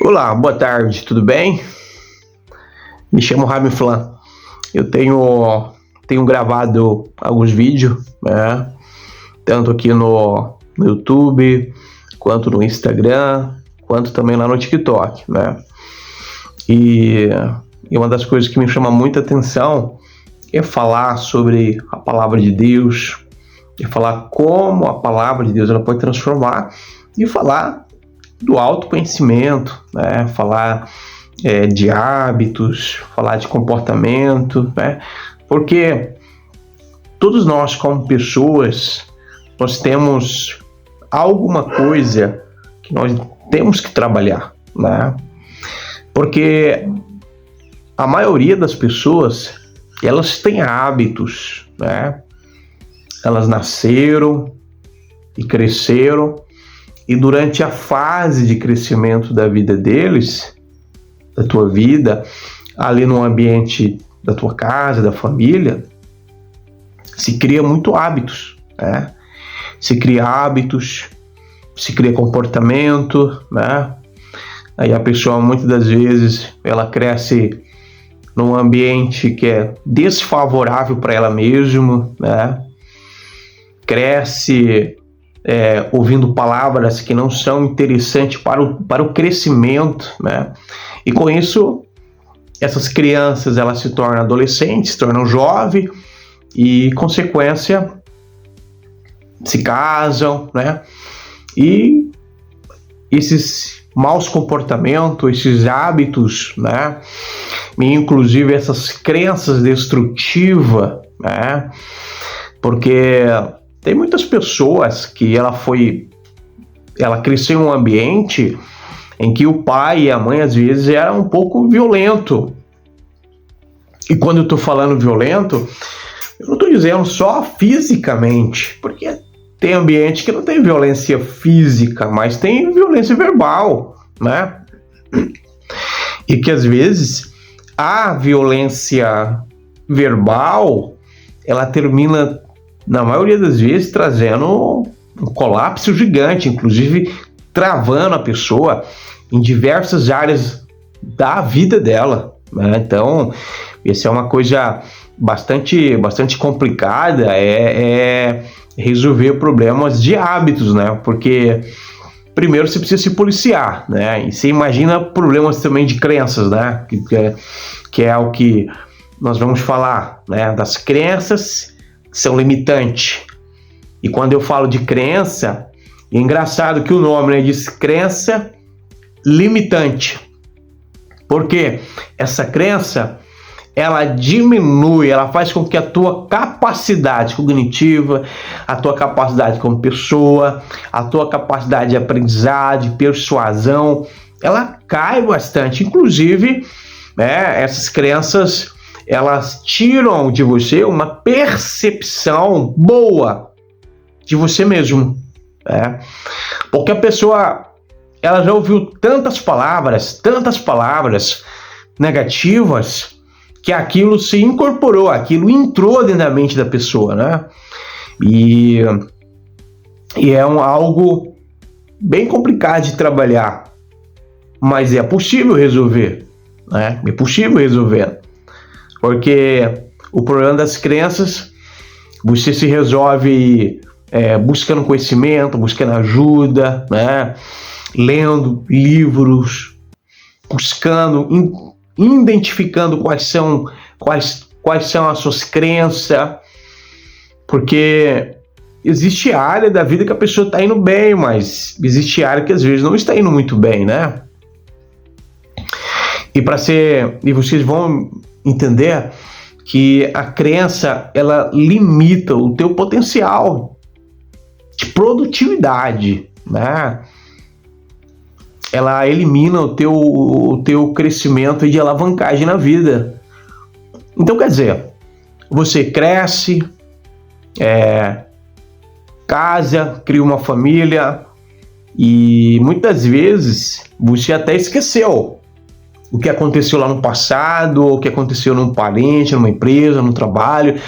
Olá, boa tarde, tudo bem? Me chamo Rami Flan. Eu tenho gravado alguns vídeos, né? Tanto aqui no YouTube, quanto no Instagram, quanto também lá no TikTok, né? E uma das coisas que me chama muita atenção é falar sobre a palavra de Deus, e falar como a palavra de Deus ela pode transformar, e falar do autoconhecimento, né? Falar de hábitos, falar de comportamento, né? Porque todos nós, como pessoas, nós temos alguma coisa que nós temos que trabalhar, né? Porque a maioria das pessoas, elas têm hábitos, né? Elas nasceram e cresceram, e durante a fase de crescimento da vida deles, da tua vida, ali no ambiente da tua casa, da família, se cria muito hábitos, né? Se cria hábitos, se cria comportamento, né? Aí a pessoa, muitas das vezes, ela cresce num ambiente que é desfavorável para ela mesma, né? Cresce ouvindo palavras que não são interessantes para o crescimento, né? E com isso, essas crianças elas se tornam adolescentes, se tornam jovens e, consequência, se casam, né? E esses maus comportamentos, esses hábitos, né? E inclusive essas crenças destrutivas, né? Porque tem muitas pessoas que ela cresceu em um ambiente em que o pai e a mãe às vezes eram um pouco violento. E quando eu estou falando violento, eu não estou dizendo só fisicamente, porque tem ambiente que não tem violência física, mas tem violência verbal, né? E que às vezes a violência verbal, ela termina, na maioria das vezes, trazendo um colapso gigante, inclusive travando a pessoa em diversas áreas da vida dela, né? Então, essa é uma coisa bastante complicada, resolver problemas de hábitos, né? Porque primeiro você precisa se policiar, né? E você imagina problemas também de crenças, né? Que é o que nós vamos falar, né? Das crenças que são limitantes. E quando eu falo de crença, é engraçado que o nome, né, diz crença limitante. Porque essa crença, ela diminui, ela faz com que a tua capacidade cognitiva, a tua capacidade como pessoa, a tua capacidade de aprendizado, de persuasão, ela cai bastante. Inclusive, né, essas crenças, elas tiram de você uma percepção boa de você mesmo, né? Porque a pessoa, ela já ouviu tantas palavras negativas, que aquilo se incorporou, aquilo entrou dentro da mente da pessoa, né? E é algo bem complicado de trabalhar, mas é possível resolver, né? É possível resolver, porque o problema das crenças, você se resolve buscando conhecimento, buscando ajuda, né? Lendo livros, buscando, identificando quais são as suas crenças, porque existe área da vida que a pessoa está indo bem, mas existe área que às vezes não está indo muito bem, né? E vocês vão entender que a crença, ela limita o teu potencial de produtividade, né? Ela elimina o teu crescimento de alavancagem na vida. Então, quer dizer, você cresce, casa, cria uma família, e muitas vezes você até esqueceu o que aconteceu lá no passado, o que aconteceu num parente, numa empresa, no trabalho.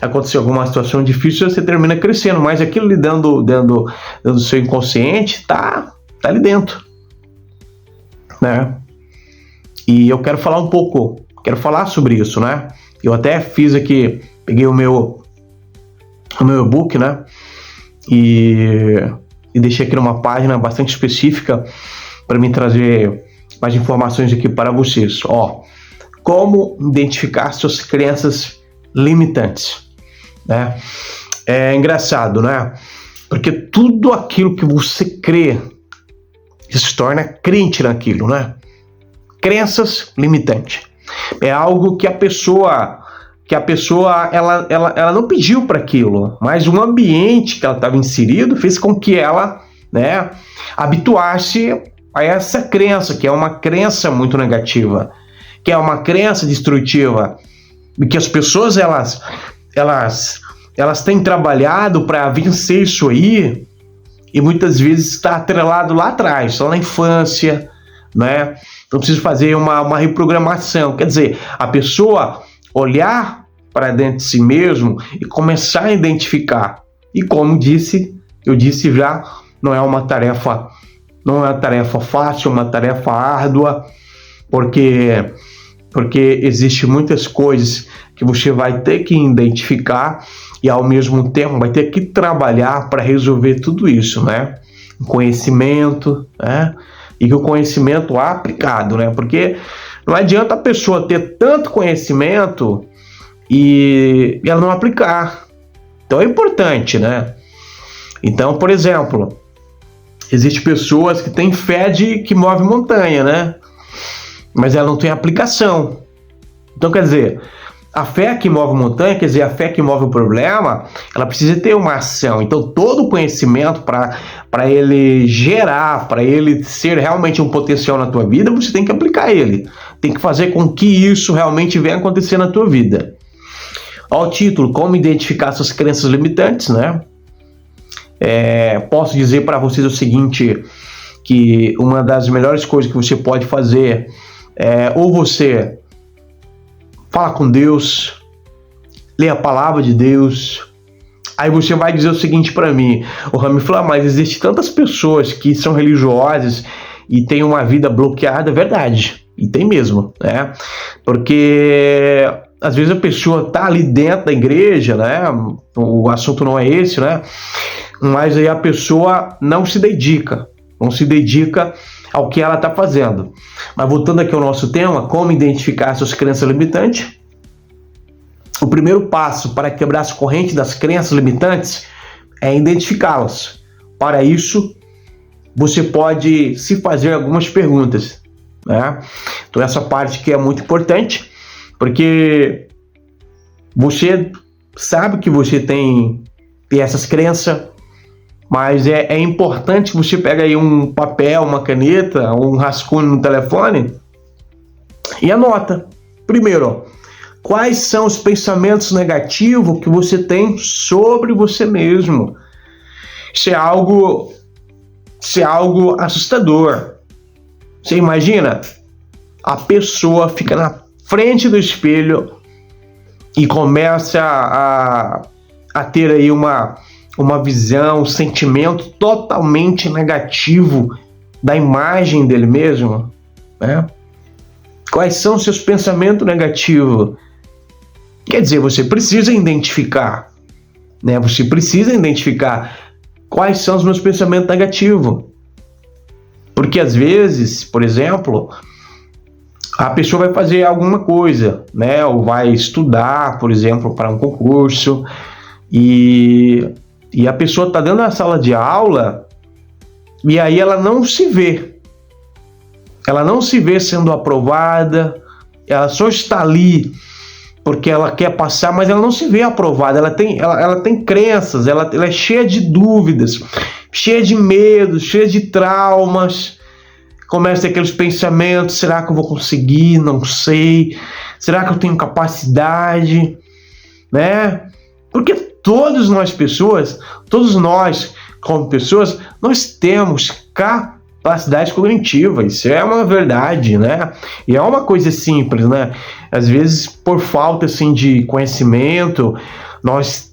Aconteceu alguma situação difícil, você termina crescendo, mas aquilo ali dentro do seu inconsciente tá ali dentro. né? E eu quero falar sobre isso, né? Eu até fiz aqui, peguei o meu e-book, né? E deixei aqui numa página bastante específica para me trazer mais informações aqui para vocês. Ó, como identificar suas crenças limitantes, né? É engraçado, né? Porque tudo aquilo que você crê se torna crente naquilo, né? Crenças limitantes. É algo que a pessoa ela não pediu para aquilo, mas o ambiente que ela estava inserido fez com que ela, né, habituasse a essa crença, que é uma crença muito negativa, que é uma crença destrutiva, e que as pessoas elas têm trabalhado para vencer isso aí, e muitas vezes está atrelado lá atrás, lá na infância, né? Então precisa fazer uma reprogramação, quer dizer, a pessoa olhar para dentro de si mesmo e começar a identificar. E como eu disse já, não é uma tarefa fácil, uma tarefa árdua, porque existe muitas coisas que você vai ter que identificar e ao mesmo tempo vai ter que trabalhar para resolver tudo isso, né? Conhecimento, né? E que o conhecimento aplicado, né? Porque não adianta a pessoa ter tanto conhecimento e ela não aplicar. Então é importante, né? Então, por exemplo, existem pessoas que têm fé que move montanha, né? Mas ela não tem aplicação. Então, quer dizer, a fé que move montanha, quer dizer, a fé que move o problema, ela precisa ter uma ação. Então, todo o conhecimento para ele gerar, para ele ser realmente um potencial na tua vida, você tem que aplicar ele. Tem que fazer com que isso realmente venha acontecer na tua vida. Ao título, como identificar suas crenças limitantes, né? Posso dizer para vocês o seguinte, que uma das melhores coisas que você pode fazer é ou você fala com Deus, lê a palavra de Deus. Aí você vai dizer o seguinte para mim, o Rami falou, mas existe tantas pessoas que são religiosas e têm uma vida bloqueada, é verdade, e tem mesmo, né? Porque às vezes a pessoa tá ali dentro da igreja, né? O assunto não é esse, né? Mas aí a pessoa não se dedica ao que ela está fazendo. Mas voltando aqui ao nosso tema, como identificar suas crenças limitantes? O primeiro passo para quebrar as correntes das crenças limitantes é identificá-las. Para isso, você pode se fazer algumas perguntas, né? Então essa parte que é muito importante, porque você sabe que você tem essas crenças, mas é importante que você pegue aí um papel, uma caneta, um rascunho no telefone e anota. Primeiro, quais são os pensamentos negativos que você tem sobre você mesmo? Isso é algo assustador. Você imagina? A pessoa fica na frente do espelho e começa a ter aí uma visão, um sentimento totalmente negativo da imagem dele mesmo, né? Quais são seus pensamentos negativos? Quer dizer, você precisa identificar, né? Você precisa identificar quais são os meus pensamentos negativos. Porque às vezes, por exemplo, a pessoa vai fazer alguma coisa, né? Ou vai estudar, por exemplo, para um concurso e a pessoa está dentro da sala de aula e aí ela não se vê. Ela não se vê sendo aprovada, ela só está ali porque ela quer passar, mas ela não se vê aprovada. Ela tem crenças, ela é cheia de dúvidas, cheia de medos, cheia de traumas. Começa aqueles pensamentos, será que eu vou conseguir? Não sei. Será que eu tenho capacidade? Né? Porque todos nós como pessoas, nós temos capacidade cognitiva, isso é uma verdade, né? E é uma coisa simples, né? Às vezes, por falta, assim, de conhecimento, as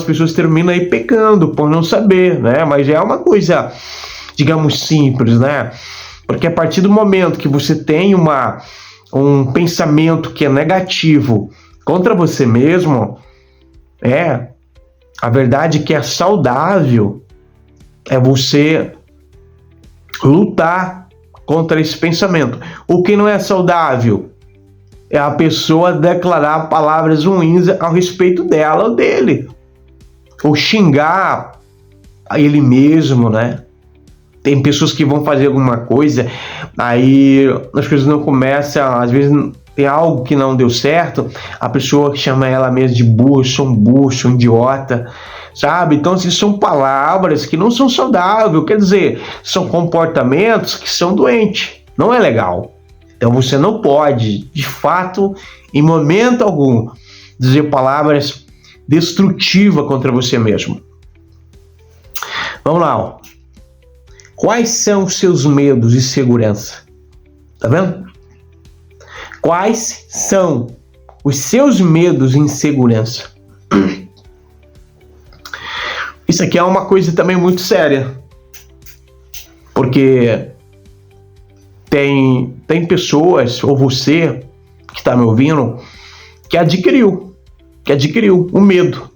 pessoas terminam aí pecando por não saber, né? Mas é uma coisa, digamos, simples, né? Porque a partir do momento que você tem um pensamento que é negativo contra você mesmo, a verdade que é saudável é você lutar contra esse pensamento. O que não é saudável é a pessoa declarar palavras ruins a respeito dela ou dele, ou xingar a ele mesmo, né? Tem pessoas que vão fazer alguma coisa, aí as coisas não começam, às vezes tem algo que não deu certo, a pessoa chama ela mesma de burro, sou um idiota, sabe? Então, assim, são palavras que não são saudáveis, quer dizer, são comportamentos que são doentes, não é legal. Então, você não pode, de fato, em momento algum, dizer palavras destrutivas contra você mesmo. Vamos lá, ó. Quais são os seus medos e insegurança? Tá vendo? Quais são os seus medos e insegurança? Isso aqui é uma coisa também muito séria. Porque tem pessoas, ou você que está me ouvindo, que adquiriu o medo.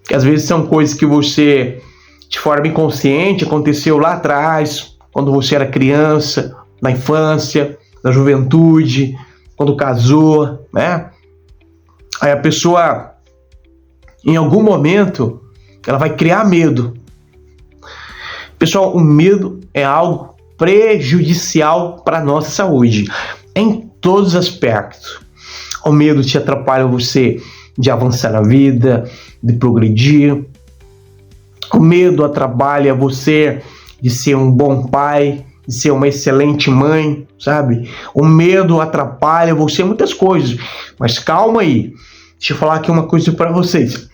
Que às vezes são coisas que você, de forma inconsciente, aconteceu lá atrás, quando você era criança, na infância, na juventude, quando casou, né? Aí a pessoa, em algum momento, ela vai criar medo. Pessoal, o medo é algo prejudicial para a nossa saúde, em todos os aspectos. O medo te atrapalha você de avançar na vida, de progredir. O medo atrapalha você de ser um bom pai, de ser uma excelente mãe, sabe? O medo atrapalha você em muitas coisas. Mas calma aí, deixa eu falar aqui uma coisa para vocês.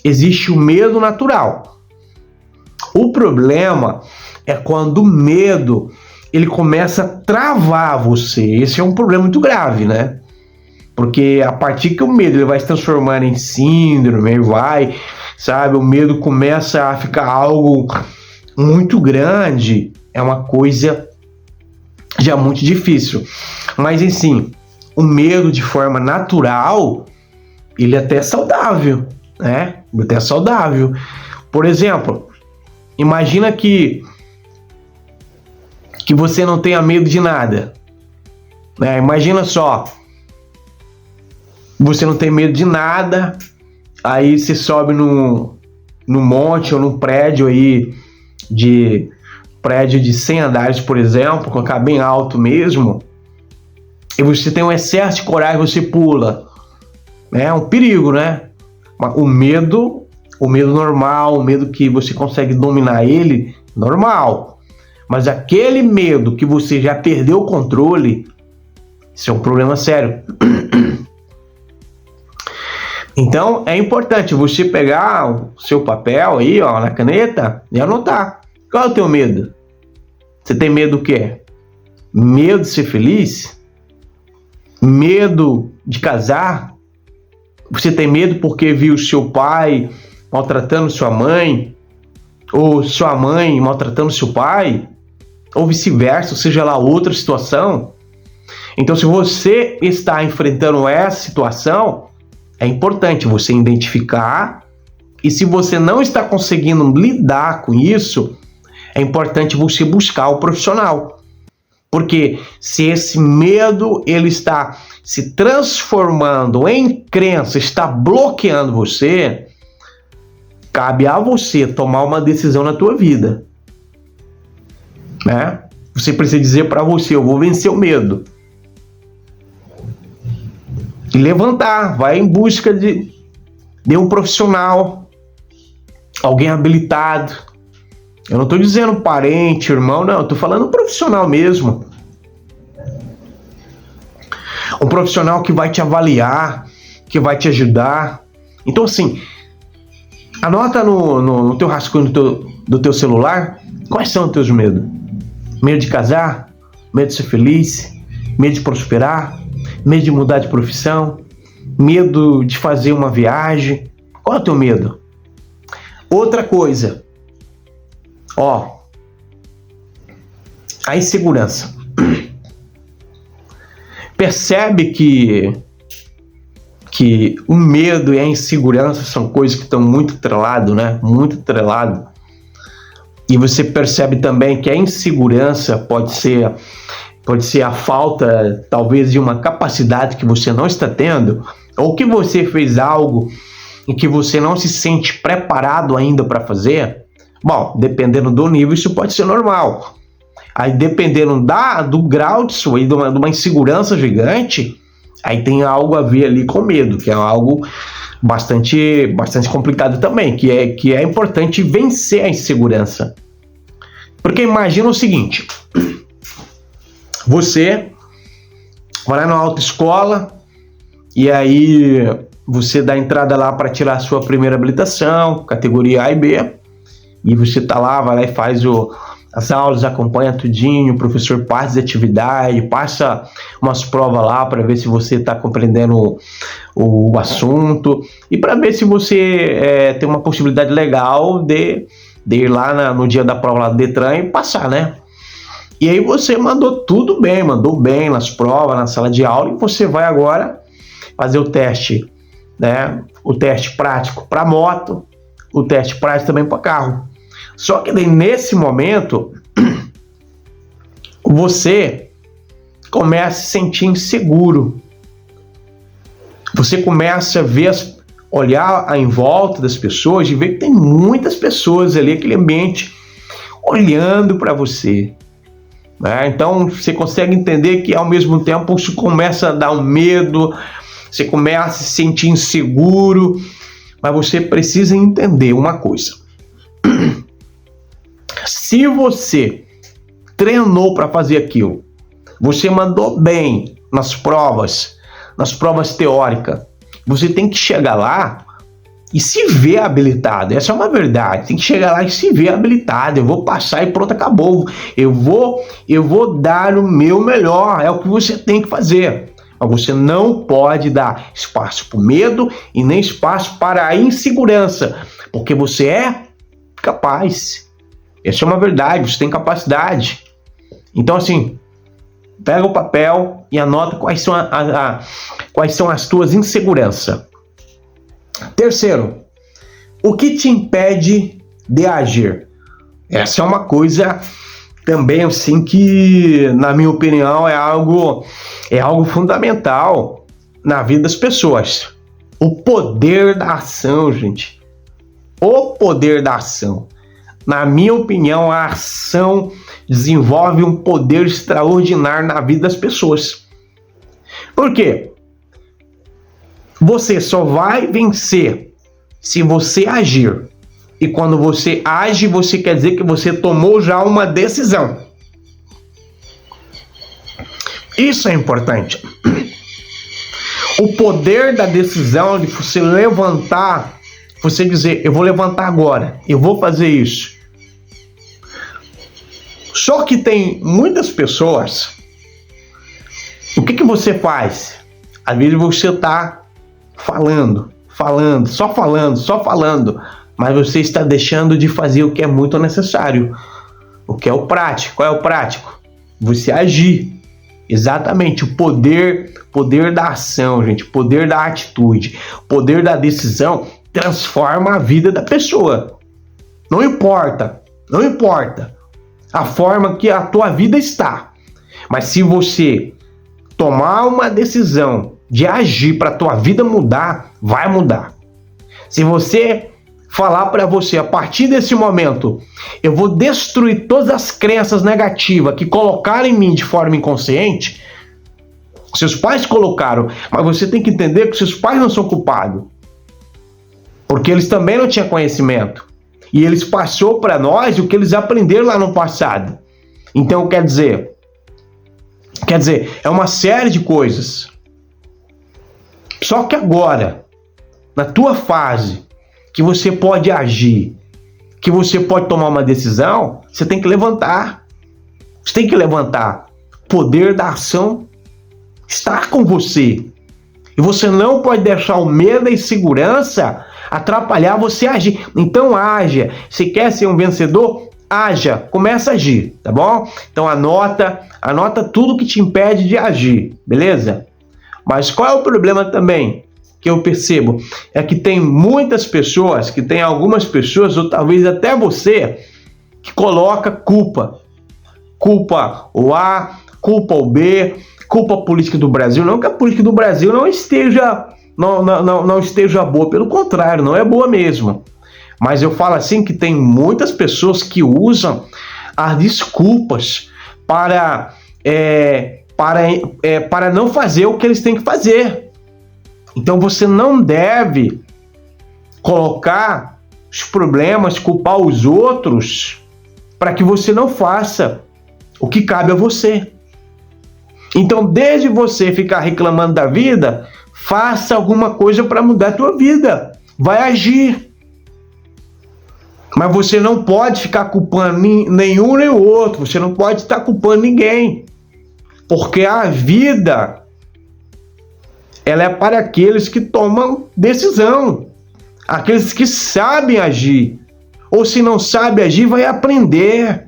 Existe o medo natural. O problema é quando o medo ele começa a travar você. Esse é um problema muito grave, né? Porque a partir que o medo ele vai se transformar em síndrome, sabe? O medo começa a ficar algo muito grande. É uma coisa já muito difícil. Mas, assim, o medo de forma natural, ele é até saudável, né? Até saudável. Por exemplo, imagina que você não tenha medo de nada, né? Imagina só, você não tem medo de nada, aí você sobe num monte ou num prédio aí de 100 andares, por exemplo, colocar bem alto mesmo, e você tem um excesso de coragem, você pula, né? É um perigo, né? O medo normal, o medo que você consegue dominar ele, normal. Mas aquele medo que você já perdeu o controle, isso é um problema sério. Então, é importante você pegar o seu papel aí, ó, na caneta, e anotar. Qual é o teu medo? Você tem medo do quê? Medo de ser feliz? Medo de casar? Você tem medo porque viu seu pai maltratando sua mãe? Ou sua mãe maltratando seu pai? Ou vice-versa, ou seja lá outra situação? Então, se você está enfrentando essa situação, é importante você identificar, e se você não está conseguindo lidar com isso, é importante você buscar o profissional. Porque se esse medo ele está se transformando em crença, está bloqueando você, cabe a você tomar uma decisão na tua vida, né? Você precisa dizer para você, eu vou vencer o medo. E levantar, vai em busca de um profissional, alguém habilitado. Eu não estou dizendo parente, irmão, não, eu estou falando um profissional mesmo. Um profissional que vai te avaliar, que vai te ajudar. Então, assim, anota no teu rascunho do teu celular, quais são os teus medos? Medo de casar? Medo de ser feliz? Medo de prosperar? Medo de mudar de profissão? Medo de fazer uma viagem? Qual é o teu medo? Outra coisa, ó, A insegurança. Percebe que o medo e a insegurança são coisas que estão muito atreladas, né? Muito atreladas. E você percebe também que a insegurança pode ser a falta, talvez, de uma capacidade que você não está tendo, ou que você fez algo em que você não se sente preparado ainda para fazer. Bom, dependendo do nível, isso pode ser normal. Aí, dependendo do grau disso aí, de uma insegurança gigante, aí tem algo a ver ali com medo, que é algo bastante complicado também, que é importante vencer a insegurança. Porque imagina o seguinte: você vai lá na autoescola e aí você dá entrada lá para tirar a sua primeira habilitação, categoria A e B, e você tá lá, vai lá e faz as aulas, acompanha tudinho, o professor passa de atividade, passa umas provas lá para ver se você está compreendendo o assunto e para ver se você tem uma possibilidade legal de ir lá no dia da prova lá do Detran e passar, né? E aí você mandou bem nas provas, na sala de aula, e você vai agora fazer o teste, né? O teste prático para moto, o teste prático também para carro. Só que daí, nesse momento, você começa a se sentir inseguro. Você começa a olhar em volta das pessoas e ver que tem muitas pessoas ali, aquele ambiente, olhando para você. Né? Então, você consegue entender que, ao mesmo tempo, isso começa a dar um medo, você começa a se sentir inseguro, mas você precisa entender uma coisa. Se você treinou para fazer aquilo, você mandou bem nas provas teóricas, você tem que chegar lá e se ver habilitado. Essa é uma verdade. Tem que chegar lá e se ver habilitado. Eu vou passar e pronto, acabou. Eu vou dar o meu melhor. É o que você tem que fazer. Mas você não pode dar espaço para o medo e nem espaço para a insegurança, porque você é capaz. Essa é uma verdade, você tem capacidade. Então, assim, pega o papel e anota quais são as tuas inseguranças. Terceiro, o que te impede de agir? Essa é uma coisa também, assim, que, na minha opinião, é algo fundamental na vida das pessoas. O poder da ação, gente. O poder da ação. Na minha opinião, a ação desenvolve um poder extraordinário na vida das pessoas. Por quê? Você só vai vencer se você agir. E quando você age, você quer dizer que você tomou já uma decisão. Isso é importante. O poder da decisão de você levantar, você dizer, eu vou levantar agora, eu vou fazer isso. Só que tem muitas pessoas, o que você faz? Às vezes você está falando, só falando, mas você está deixando de fazer o que é muito necessário. O que é o prático? Qual é o prático? Você agir. Exatamente, o poder da ação, gente, o poder da atitude, o poder da decisão transforma a vida da pessoa. Não importa a forma que a tua vida está, mas se você tomar uma decisão de agir para a tua vida mudar, vai mudar. Se você falar para você, a partir desse momento, eu vou destruir todas as crenças negativas que colocaram em mim de forma inconsciente, seus pais colocaram, mas você tem que entender que seus pais não são culpados, porque eles também não tinham conhecimento, e eles passou para nós o que eles aprenderam lá no passado. Então, quer dizer, é uma série de coisas. Só que agora, na tua fase, que você pode agir, que você pode tomar uma decisão, você tem que levantar. Você tem que levantar. O poder da ação está com você. E você não pode deixar o medo e a insegurança atrapalhar você a agir. Então haja. Se quer ser um vencedor, haja, começa a agir, tá bom? Então anota tudo que te impede de agir, beleza? Mas qual é o problema também que eu percebo? É que tem muitas pessoas, que tem algumas pessoas, ou talvez até você, que coloca culpa. Culpa o A, culpa o B, culpa a política do Brasil. Não que a política do Brasil não esteja boa, pelo contrário, não é boa mesmo. Mas eu falo assim que tem muitas pessoas que usam as desculpas para não fazer o que eles têm que fazer. Então você não deve colocar os problemas, culpar os outros para que você não faça o que cabe a você. Então, desde você ficar reclamando da vida, faça alguma coisa para mudar a tua vida. Vai agir. Mas você não pode ficar culpando nenhum nem o outro. Você não pode estar culpando ninguém. Porque a vida, ela é para aqueles que tomam decisão. Aqueles que sabem agir. Ou se não sabe agir, vai aprender.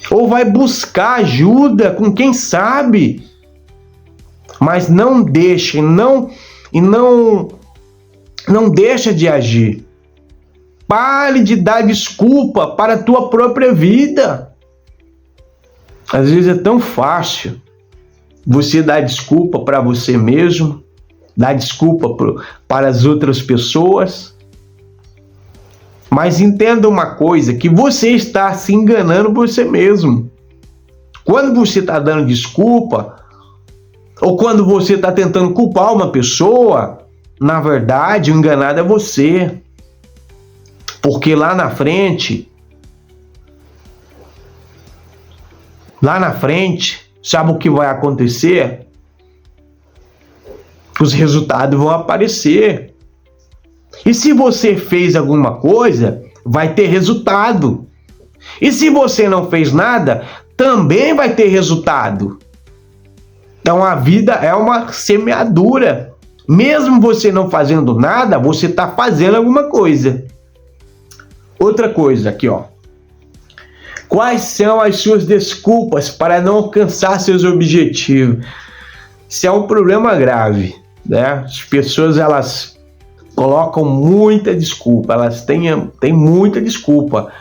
Ou vai buscar ajuda com quem sabe. Mas não deixe, não deixa de agir. Pare de dar desculpa para a tua própria vida. Às vezes é tão fácil você dar desculpa para você mesmo, dar desculpa para as outras pessoas. Mas entenda uma coisa, que você está se enganando você mesmo. Quando você está dando desculpa, ou quando você está tentando culpar uma pessoa, na verdade, o enganado é você. Porque lá na frente, sabe o que vai acontecer? Os resultados vão aparecer. E se você fez alguma coisa, vai ter resultado. E se você não fez nada, também vai ter resultado. Então a vida é uma semeadura. Mesmo você não fazendo nada, você está fazendo alguma coisa. Outra coisa aqui, ó. Quais são as suas desculpas para não alcançar seus objetivos? Isso é um problema grave, né? As pessoas, elas colocam muita desculpa, elas têm muita desculpa,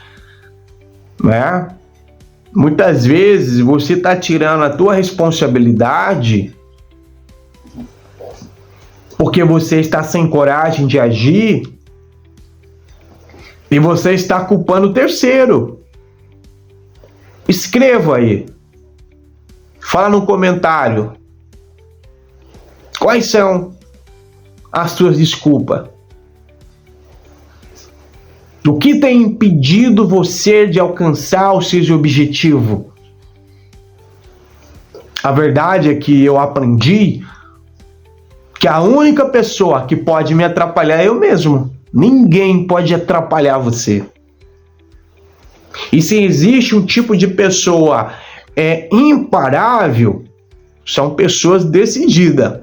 né? Muitas vezes você está tirando a tua responsabilidade porque você está sem coragem de agir e você está culpando o terceiro. Escreva aí. Fala no comentário. Quais são as suas desculpas? O que tem impedido você de alcançar o seu objetivo? A verdade é que eu aprendi que a única pessoa que pode me atrapalhar é eu mesmo. Ninguém pode atrapalhar você. E se existe um tipo de pessoa imparável, são pessoas decididas.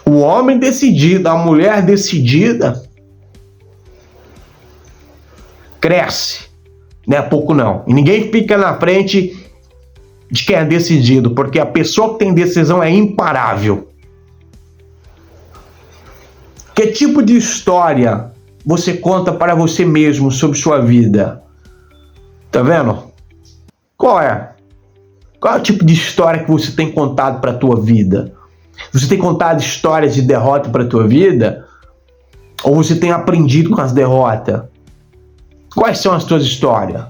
O homem decidido, a mulher decidida, cresce. Não é pouco não. E ninguém fica na frente de quem é decidido, porque a pessoa que tem decisão é imparável. Que tipo de história você conta para você mesmo sobre sua vida? Tá vendo? Qual é? Qual é o tipo de história que você tem contado para a tua vida? Você tem contado histórias de derrota para a tua vida? Ou você tem aprendido com as derrotas? Quais são as tuas histórias?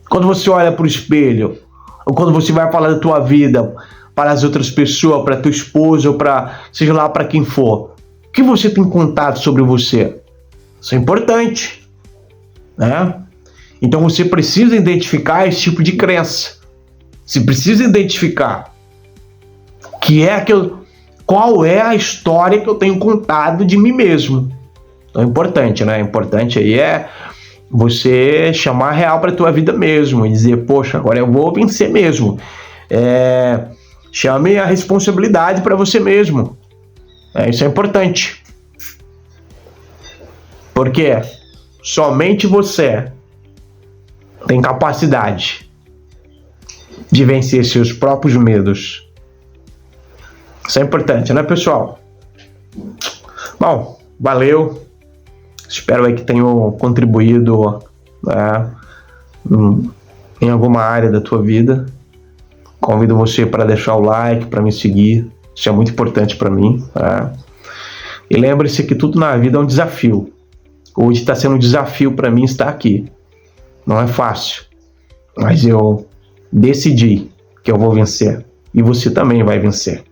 Quando você olha para o espelho, ou quando você vai falar da tua vida para as outras pessoas, para tua esposa, ou para seja lá para quem for, o que você tem contado sobre você? Isso é importante, né? Então você precisa identificar esse tipo de crença. Você precisa identificar qual é a história que eu tenho contado de mim mesmo. Então é importante, né? Importante aí é você chamar a real para a tua vida mesmo e dizer, poxa, agora eu vou vencer mesmo. Chame a responsabilidade para você mesmo. Isso é importante. Por quê? somente você tem capacidade de vencer seus próprios medos. Isso é importante, né, pessoal? Bom, valeu. Espero aí que tenham contribuído, né, em alguma área da tua vida. Convido você para deixar o like, para me seguir. Isso é muito importante para mim. Tá? E lembre-se que tudo na vida é um desafio. Hoje está sendo um desafio para mim estar aqui. Não é fácil, mas eu decidi que eu vou vencer. E você também vai vencer.